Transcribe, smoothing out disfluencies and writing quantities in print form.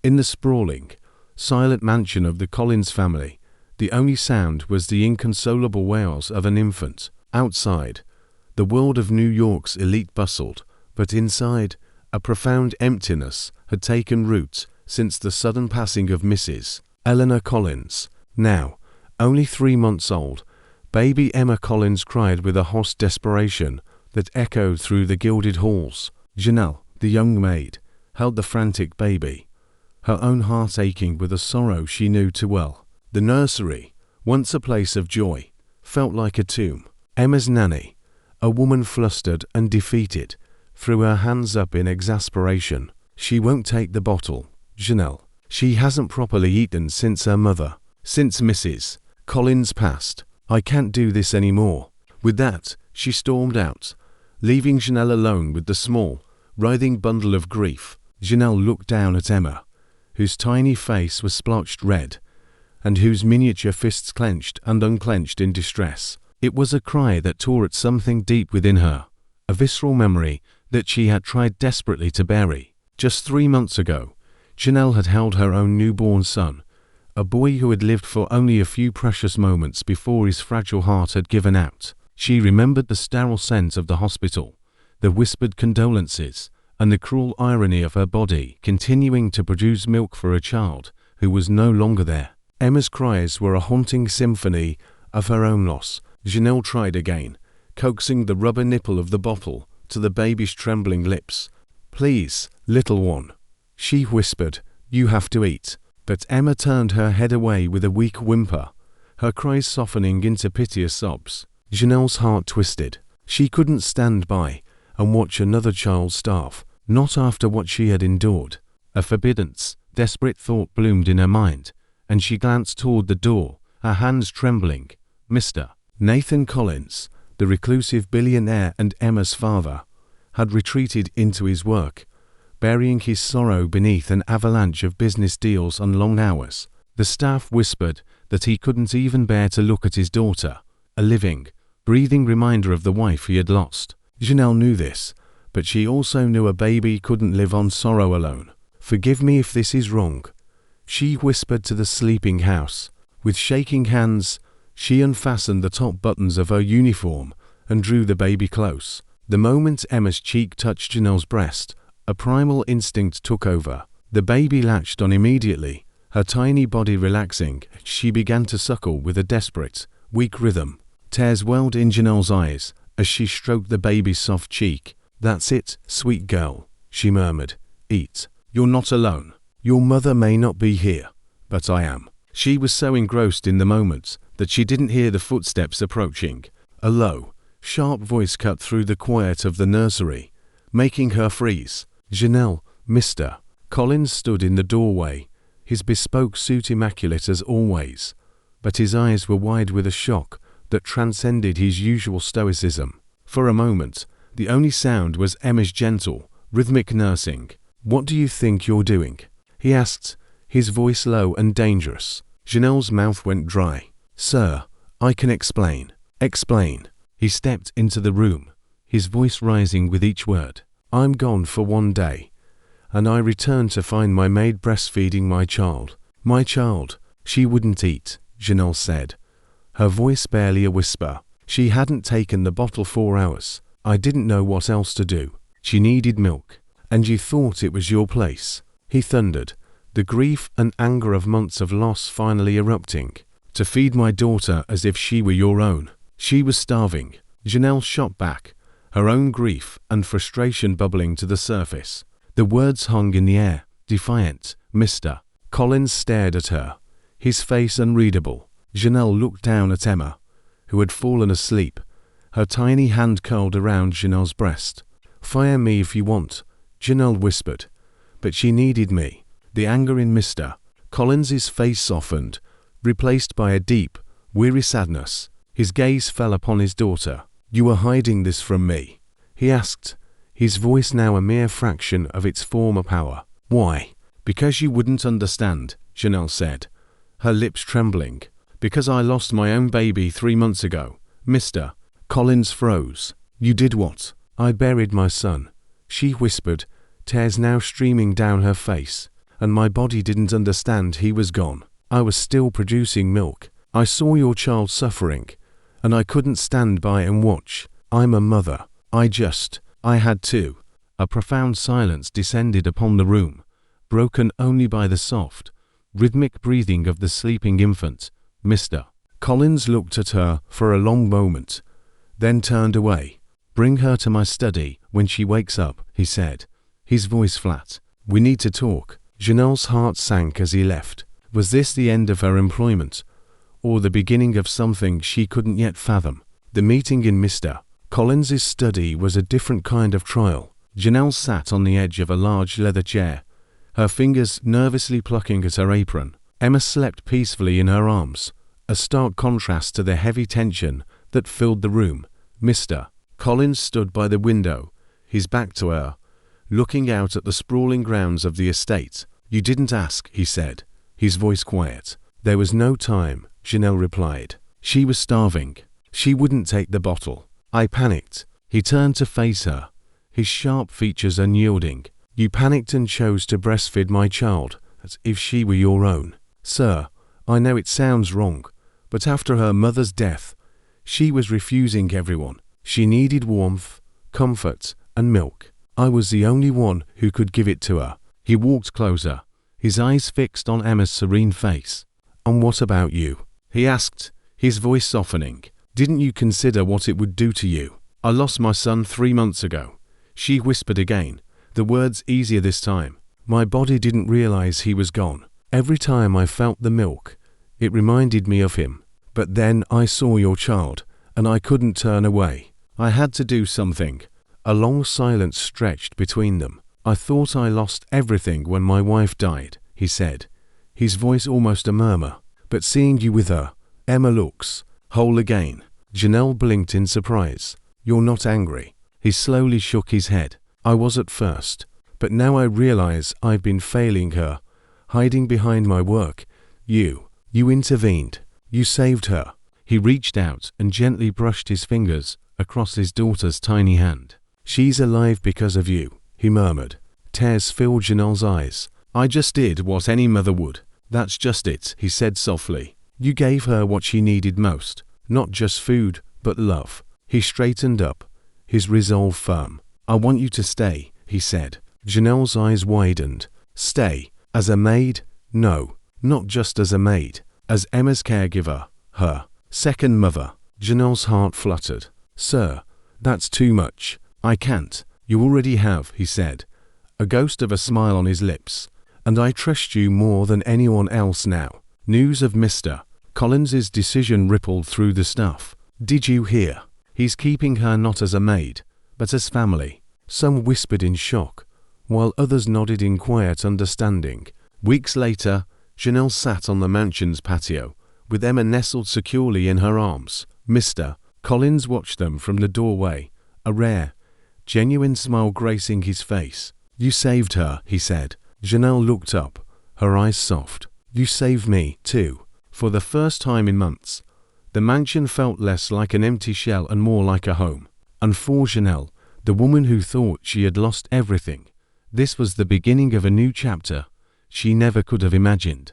In the sprawling, silent mansion of the Collins family, the only sound was the inconsolable wails of an infant. Outside, the world of New York's elite bustled, but inside, a profound emptiness had taken root since the sudden passing of Mrs. Eleanor Collins. Now, only 3 months old, baby Emma Collins cried with a hoarse desperation that echoed through the gilded halls. Janelle, the young maid, held the frantic baby, her own heart aching with a sorrow she knew too well. The nursery, once a place of joy, felt like a tomb. Emma's nanny, a woman flustered and defeated, threw her hands up in exasperation. "She won't take the bottle, Janelle. She hasn't properly eaten since her mother, since Mrs. Collins passed. I can't do this anymore." With that, she stormed out, leaving Janelle alone with the small, writhing bundle of grief. Janelle looked down at Emma, whose tiny face was splotched red, and whose miniature fists clenched and unclenched in distress. It was a cry that tore at something deep within her, a visceral memory that she had tried desperately to bury. Just 3 months ago, Janelle had held her own newborn son, a boy who had lived for only a few precious moments before his fragile heart had given out. She remembered the sterile scent of the hospital, the whispered condolences, and the cruel irony of her body continuing to produce milk for a child who was no longer there. Emma's cries were a haunting symphony of her own loss. Janelle tried again, coaxing the rubber nipple of the bottle to the baby's trembling lips. "Please, little one," she whispered, "you have to eat." But Emma turned her head away with a weak whimper, her cries softening into piteous sobs. Janelle's heart twisted. She couldn't stand by and watch another child starve, not after what she had endured. A forbidden, desperate thought bloomed in her mind, and she glanced toward the door, her hands trembling. Mr. Nathan Collins, the reclusive billionaire and Emma's father, had retreated into his work, burying his sorrow beneath an avalanche of business deals and long hours. The staff whispered that he couldn't even bear to look at his daughter, a living, breathing reminder of the wife he had lost. Janelle knew this, but she also knew a baby couldn't live on sorrow alone. "Forgive me if this is wrong," she whispered to the sleeping house. With shaking hands, she unfastened the top buttons of her uniform and drew the baby close. The moment Emma's cheek touched Janelle's breast, a primal instinct took over. The baby latched on immediately, her tiny body relaxing. She began to suckle with a desperate, weak rhythm. Tears welled in Janelle's eyes as she stroked the baby's soft cheek. "That's it, sweet girl," she murmured. "Eat. You're not alone. Your mother may not be here, but I am." She was so engrossed in the moment that she didn't hear the footsteps approaching. A low, sharp voice cut through the quiet of the nursery, making her freeze. Janelle, Mr. Collins stood in the doorway, his bespoke suit immaculate as always, but his eyes were wide with a shock that transcended his usual stoicism. For a moment, the only sound was Emma's gentle, rhythmic nursing. "What do you think you're doing?" he asked, his voice low and dangerous. Janelle's mouth went dry. "Sir, I can explain." "Explain." He stepped into the room, his voice rising with each word. "I'm gone for 1 day, and I return to find my maid breastfeeding my child." "My child." "She wouldn't eat," Janelle said, her voice barely a whisper. "She hadn't taken the bottle 4 hours. I didn't know what else to do. She needed milk. And you thought it was your place," he thundered, the grief and anger of months of loss finally erupting. "To feed my daughter as if she were your own. She was starving." Janelle shot back, her own grief and frustration bubbling to the surface. The words hung in the air, defiant. Mr. Collins stared at her, his face unreadable. Janelle looked down at Emma, who had fallen asleep, her tiny hand curled around Janelle's breast. "Fire me if you want," Janelle whispered, but she needed me. The anger in Mr. Collins's face softened, replaced by a deep, weary sadness. His gaze fell upon his daughter. "You are hiding this from me?" he asked, his voice now a mere fraction of its former power. "Why?" "Because you wouldn't understand," Janelle said, her lips trembling. "Because I lost my own baby 3 months ago." Mr. Collins froze. "You did what?" "I buried my son," she whispered, tears now streaming down her face. and my body didn't understand he was gone. I was still producing milk. I saw your child suffering, and I couldn't stand by and watch. I'm a mother. I had to. A profound silence descended upon the room, broken only by the soft, rhythmic breathing of the sleeping infant. Mr. Collins looked at her for a long moment, then turned away. Bring her to my study when she wakes up, he said, his voice flat. We need to talk. Janelle's heart sank as he left. Was this the end of her employment, or the beginning of something she couldn't yet fathom? The meeting in Mr. Collins's study was a different kind of trial. Janelle sat on the edge of a large leather chair, her fingers nervously plucking at her apron. Emma slept peacefully in her arms, a stark contrast to the heavy tension that filled the room. Mr. Collins stood by the window, his back to her, looking out at the sprawling grounds of the estate. You didn't ask, he said, his voice quiet. There was no time, Janelle replied. She was starving. She wouldn't take the bottle. I panicked. He turned to face her, his sharp features unyielding. You panicked and chose to breastfeed my child as if she were your own. Sir, I know it sounds wrong, but after her mother's death, she was refusing everyone. She needed warmth, comfort, and milk. I was the only one who could give it to her. He walked closer, his eyes fixed on Emma's serene face. And what about you? He asked, his voice softening. Didn't you consider what it would do to you? I lost my son 3 months ago. She whispered again, the words easier this time. My body didn't realize he was gone. Every time I felt the milk, it reminded me of him. But then I saw your child, and I couldn't turn away. I had to do something. A long silence stretched between them. I thought I lost everything when my wife died, he said, his voice almost a murmur. But seeing you with her, Emma looks whole again. Janelle blinked in surprise. You're not angry. He slowly shook his head. I was at first, but now I realize I've been failing her, hiding behind my work. You intervened. You saved her. He reached out and gently brushed his fingers across his daughter's tiny hand. She's alive because of you, he murmured. Tears filled Janelle's eyes. I just did what any mother would. That's just it, he said softly. You gave her what she needed most, not just food, but love. He straightened up, his resolve firm. I want you to stay, he said. Janelle's eyes widened. Stay? As a maid? No, not just as a maid. As Emma's caregiver, her second mother. Janelle's heart fluttered. Sir, that's too much. I can't. You already have, he said, a ghost of a smile on his lips. And I trust you more than anyone else now. News of Mr. Collins's decision rippled through the staff. Did you hear? He's keeping her not as a maid, but as family. Some whispered in shock, while others nodded in quiet understanding. Weeks later, Janelle sat on the mansion's patio, with Emma nestled securely in her arms. Mr. Collins watched them from the doorway, a rare, genuine smile gracing his face. You saved her, he said. Janelle looked up, her eyes soft. You saved me, too. For the first time in months, the mansion felt less like an empty shell and more like a home. And for Janelle, the woman who thought she had lost everything, this was the beginning of a new chapter she never could have imagined.